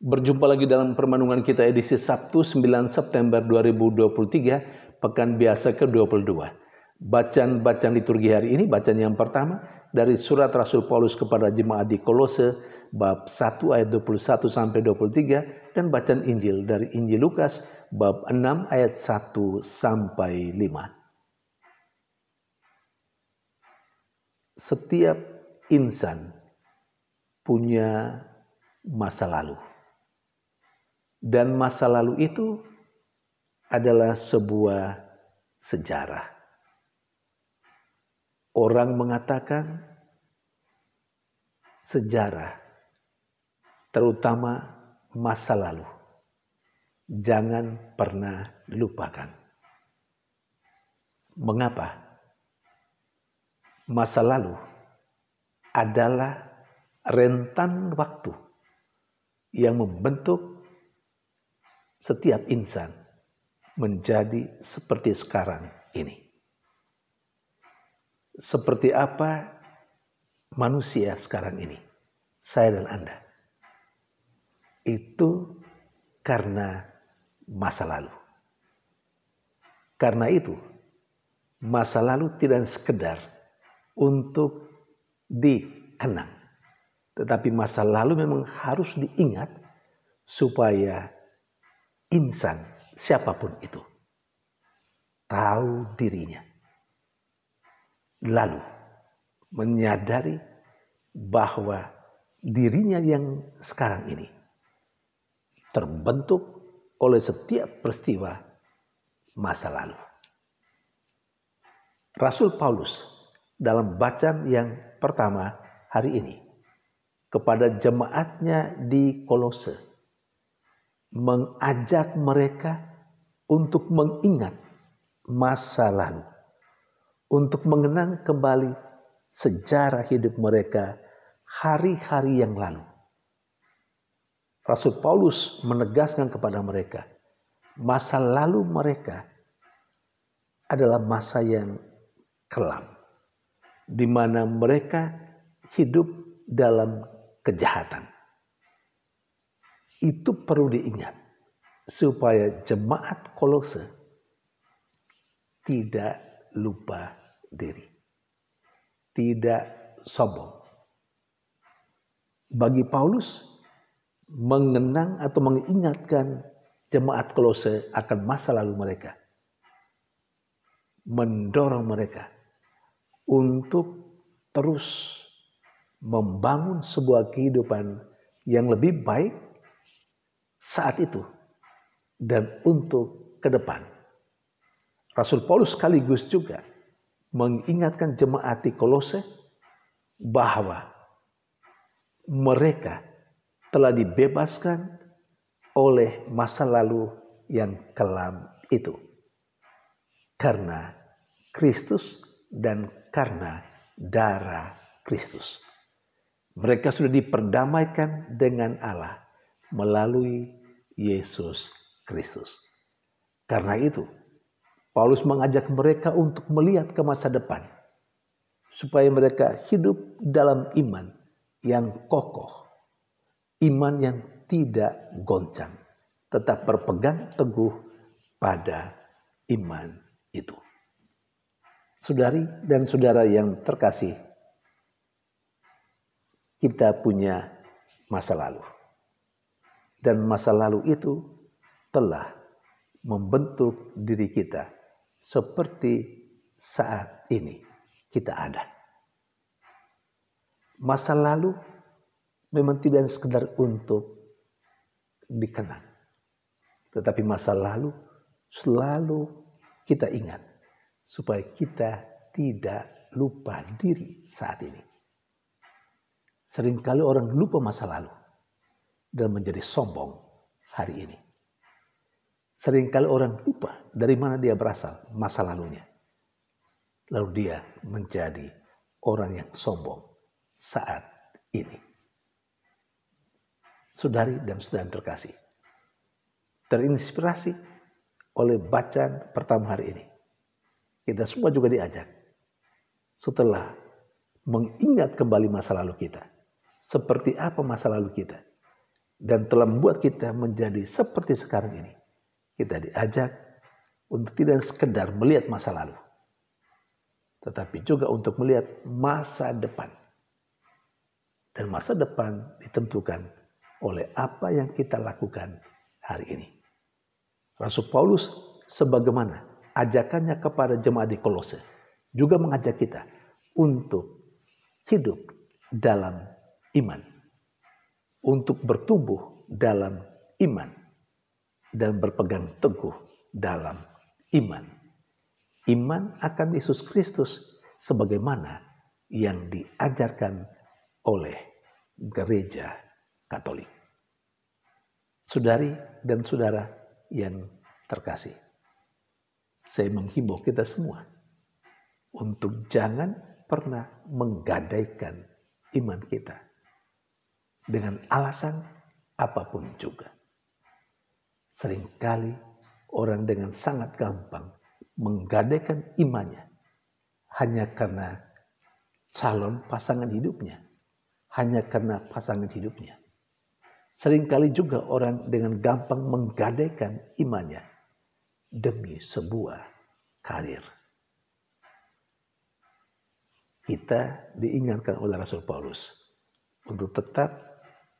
Berjumpa lagi dalam permenungan kita edisi Sabtu 9 September 2023, Pekan Biasa ke-22. Bacaan liturgi hari ini, bacaan yang pertama dari surat Rasul Paulus kepada jemaat di Kolose, bab 1 ayat 21 sampai 23, dan bacaan Injil dari Injil Lukas, bab 6 ayat 1 sampai 5. Setiap insan punya masa lalu. Dan masa lalu itu adalah sebuah sejarah. Orang mengatakan sejarah, terutama masa lalu, jangan pernah dilupakan. Mengapa? Masa lalu adalah rentan waktu yang membentuk setiap insan menjadi seperti sekarang ini. Seperti apa manusia sekarang ini, saya dan Anda, itu karena masa lalu. Karena itu, masa lalu tidak sekedar untuk dikenang, tetapi masa lalu memang harus diingat supaya insan siapapun itu tahu dirinya, lalu menyadari bahwa dirinya yang sekarang ini terbentuk oleh setiap peristiwa masa lalu. Rasul Paulus dalam bacaan yang pertama hari ini kepada jemaatnya di Kolose mengajak mereka untuk mengingat masa lalu, untuk mengenang kembali sejarah hidup mereka hari-hari yang lalu. Rasul Paulus menegaskan kepada mereka, masa lalu mereka adalah masa yang kelam, di mana mereka hidup dalam kejahatan. Itu perlu diingat supaya jemaat Kolose tidak lupa diri, tidak sombong. Bagi Paulus, mengenang atau mengingatkan jemaat Kolose akan masa lalu mereka, mendorong mereka untuk terus membangun sebuah kehidupan yang lebih baik saat itu dan untuk ke depan. Rasul Paulus sekaligus juga mengingatkan jemaat di Kolose bahwa mereka telah dibebaskan oleh masa lalu yang kelam itu karena Kristus dan karena darah Kristus. Mereka sudah diperdamaikan dengan Allah melalui Yesus Kristus. Karena itu, Paulus mengajak mereka untuk melihat ke masa depan, supaya mereka hidup dalam iman yang kokoh, iman yang tidak goncang, tetap berpegang teguh pada iman itu. Saudari dan saudara yang terkasih, kita punya masa lalu. Dan masa lalu itu telah membentuk diri kita seperti saat ini kita ada. Masa lalu memang tidak sekedar untuk dikenang, tetapi masa lalu selalu kita ingat supaya kita tidak lupa diri saat ini. Seringkali orang lupa masa lalu dan menjadi sombong hari ini. Seringkali orang lupa dari mana dia berasal, masa lalunya. Lalu dia menjadi orang yang sombong saat ini. Saudari dan saudara terkasih, terinspirasi oleh bacaan pertama hari ini, kita semua juga diajak setelah mengingat kembali masa lalu kita. Seperti apa masa lalu kita? dan telah membuat kita menjadi seperti sekarang ini. Kita diajak untuk tidak sekedar melihat masa lalu, tetapi juga untuk melihat masa depan. Dan masa depan ditentukan oleh apa yang kita lakukan hari ini. Rasul Paulus sebagaimana ajakannya kepada jemaat di Kolose juga mengajak kita untuk hidup dalam iman, untuk bertumbuh dalam iman, dan berpegang teguh dalam iman. Iman akan Yesus Kristus sebagaimana yang diajarkan oleh gereja Katolik. Saudari dan saudara yang terkasih, saya menghimbau kita semua untuk jangan pernah menggadaikan iman kita dengan alasan apapun juga. Seringkali orang dengan sangat gampang menggadaikan imannya hanya karena calon pasangan hidupnya, hanya karena pasangan hidupnya. Seringkali juga orang dengan gampang menggadaikan imannya demi sebuah karir. Kita diingatkan oleh Rasul Paulus untuk tetap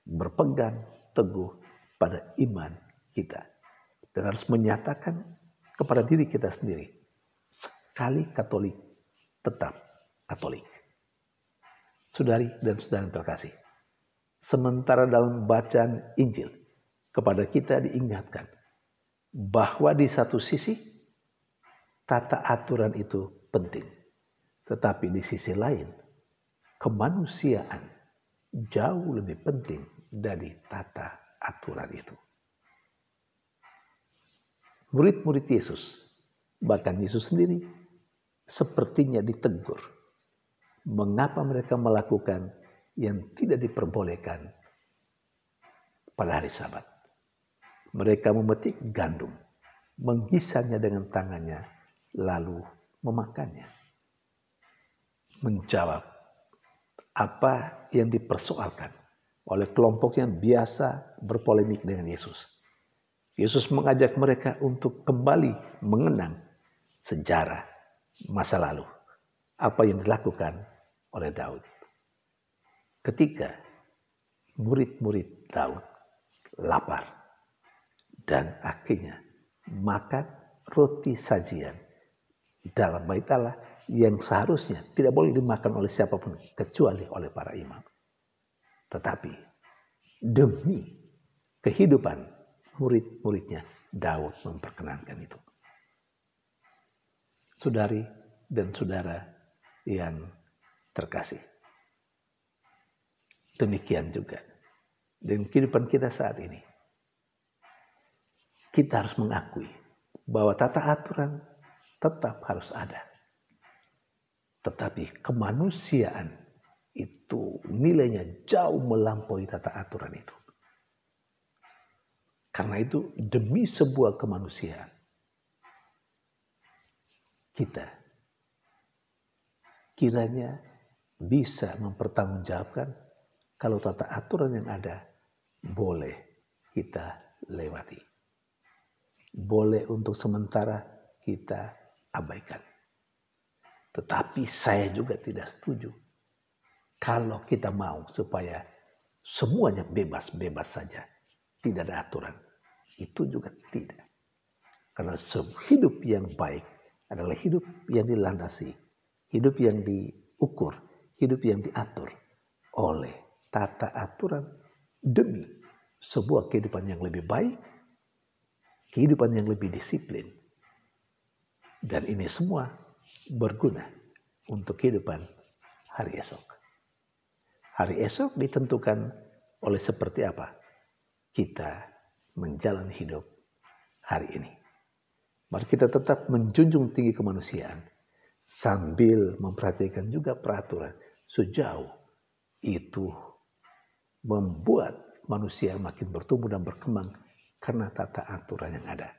berpegang teguh pada iman kita. Dan harus menyatakan kepada diri kita sendiri, sekali Katolik, tetap Katolik. Saudari dan saudara yang terkasih, sementara dalam bacaan Injil kepada kita diingatkan bahwa di satu sisi tata aturan itu penting, tetapi di sisi lain kemanusiaan jauh lebih penting dari tata aturan itu. Murid-murid Yesus, bahkan Yesus sendiri, sepertinya ditegur mengapa mereka melakukan yang tidak diperbolehkan pada hari Sabat. Mereka memetik gandum, menggisarnya dengan tangannya, lalu memakannya. Menjawab apa yang dipersoalkan oleh kelompok yang biasa berpolemik dengan Yesus. Yesus mengajak mereka untuk kembali mengenang sejarah masa lalu. Apa yang dilakukan oleh Daud. Ketika murid-murid Daud lapar dan akhirnya makan roti sajian dalam bait Allah yang seharusnya tidak boleh dimakan oleh siapapun kecuali oleh para imam. Tetapi demi kehidupan murid-muridnya, Daud memperkenankan itu. Saudari dan saudara yang terkasih, demikian juga dengan kehidupan kita saat ini. Kita harus mengakui bahwa tata aturan tetap harus ada. Tetapi kemanusiaan itu nilainya jauh melampaui tata aturan itu. Karena itu demi sebuah kemanusiaan, kita kiranya bisa mempertanggungjawabkan kalau tata aturan yang ada boleh kita lewati. Boleh untuk sementara kita abaikan. Tetapi saya juga tidak setuju kalau kita mau supaya semuanya bebas-bebas saja. Tidak ada aturan. Itu juga tidak. Karena hidup yang baik adalah hidup yang dilandasi. Hidup yang diukur. Hidup yang diatur oleh tata aturan demi sebuah kehidupan yang lebih baik. Kehidupan yang lebih disiplin. Dan ini semua berguna untuk kehidupan hari esok. Hari esok ditentukan oleh seperti apa kita menjalani hidup hari ini. Mari kita tetap menjunjung tinggi kemanusiaan sambil memperhatikan juga peraturan sejauh itu membuat manusia makin bertumbuh dan berkembang karena tata aturan yang ada.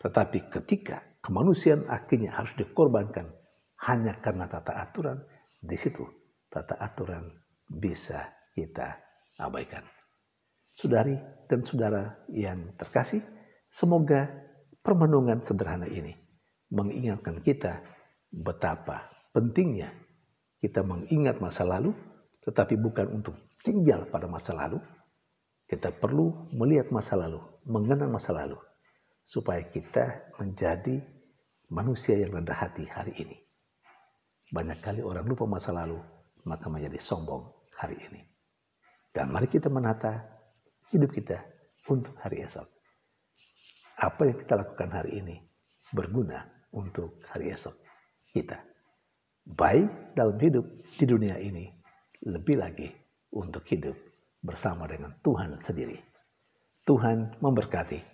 Tetapi ketika kemanusiaan akhirnya harus dikorbankan hanya karena tata aturan, di situ tata aturan bisa kita abaikan. Saudari dan saudara yang terkasih, semoga permenungan sederhana ini mengingatkan kita betapa pentingnya kita mengingat masa lalu, tetapi bukan untuk tinggal pada masa lalu. Kita perlu melihat masa lalu, mengenang masa lalu, supaya kita menjadi manusia yang rendah hati hari ini. Banyak kali orang lupa masa lalu, maka menjadi sombong hari ini. Dan mari kita menata hidup kita untuk hari esok. Apa yang kita lakukan hari ini berguna untuk hari esok kita. Baik dalam hidup di dunia ini, lebih lagi untuk hidup bersama dengan Tuhan sendiri. Tuhan memberkati.